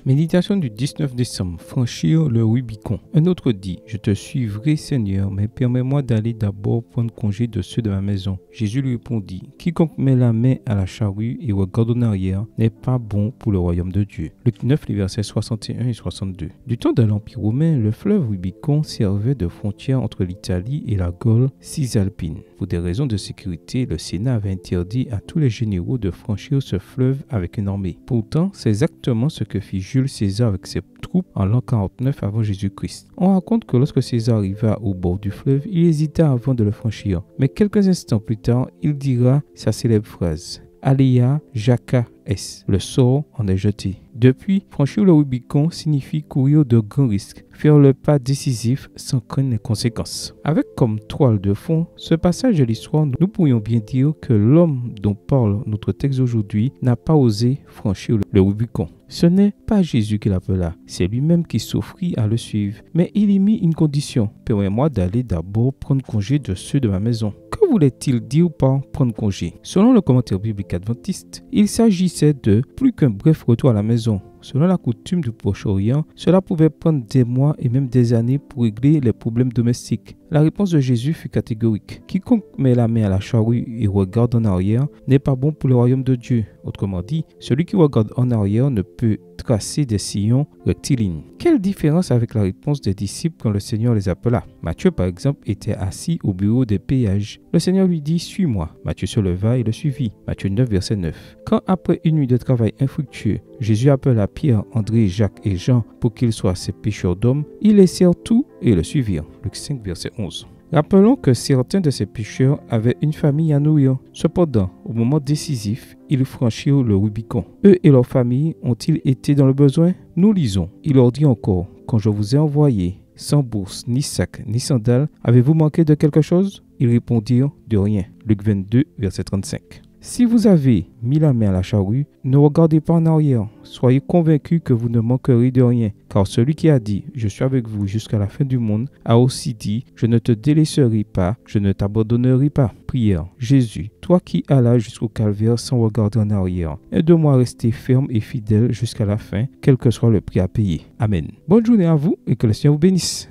Méditation du 19 décembre. Franchir le Rubicon. Un autre dit, je te suivrai Seigneur, mais permets-moi d'aller d'abord prendre congé de ceux de ma maison. Jésus lui répondit, quiconque met la main à la charrue et regarde en arrière n'est pas bon pour le royaume de Dieu. Luc 9, les versets 61 et 62. Du temps de l'Empire romain, le fleuve Rubicon servait de frontière entre l'Italie et la Gaule cisalpine. Pour des raisons de sécurité, le Sénat avait interdit à tous les généraux de franchir ce fleuve avec une armée. Pourtant, c'est exactement ce que fit Jules César avec ses troupes en l'an 49 avant Jésus-Christ. On raconte que lorsque César arriva au bord du fleuve, il hésita avant de le franchir. Mais quelques instants plus tard, il dira sa célèbre phrase « Alea Jacques est ». Le sort en est jeté. Depuis, franchir le Rubicon signifie courir de grands risques, faire le pas décisif sans craindre les conséquences. Avec comme toile de fond ce passage de l'histoire, nous pourrions bien dire que l'homme dont parle notre texte aujourd'hui n'a pas osé franchir le Rubicon. Ce n'est pas Jésus qui l'appela, c'est lui-même qui s'offrit à le suivre. Mais il y mit une condition, permets-moi d'aller d'abord prendre congé de ceux de ma maison. Que voulait-il dire par prendre congé? Selon le commentaire biblique adventiste, il s'agissait de plus qu'un bref retour à la maison. Selon la coutume du Proche-Orient, cela pouvait prendre des mois et même des années pour régler les problèmes domestiques. La réponse de Jésus fut catégorique. Quiconque met la main à la charrue et regarde en arrière n'est pas bon pour le royaume de Dieu. Autrement dit, celui qui regarde en arrière ne peut tracer des sillons rectilignes. Quelle différence avec la réponse des disciples quand le Seigneur les appela? Matthieu, par exemple, était assis au bureau des péages. Le Seigneur lui dit « Suis-moi ». Matthieu se leva et le suivit. Matthieu 9, verset 9. Quand après une nuit de travail infructueux, Jésus appela Pierre, André, Jacques et Jean pour qu'ils soient ses pêcheurs d'hommes, ils laissèrent tout et le suivirent. Luc 5, verset 11. Rappelons que certains de ces pêcheurs avaient une famille à nourrir. Cependant, au moment décisif, ils franchirent le Rubicon. Eux et leur famille ont-ils été dans le besoin? Nous lisons. Il leur dit encore, quand je vous ai envoyé, sans bourse, ni sac, ni sandales, avez-vous manqué de quelque chose? Ils répondirent, de rien. Luc 22, verset 35. Si vous avez mis la main à la charrue, ne regardez pas en arrière. Soyez convaincus que vous ne manquerez de rien. Car celui qui a dit « Je suis avec vous jusqu'à la fin du monde » a aussi dit « Je ne te délaisserai pas, je ne t'abandonnerai pas ». Prière. Jésus, toi qui allas jusqu'au calvaire sans regarder en arrière, aide-moi à rester ferme et fidèle jusqu'à la fin, quel que soit le prix à payer. Amen. Bonne journée à vous et que le Seigneur vous bénisse.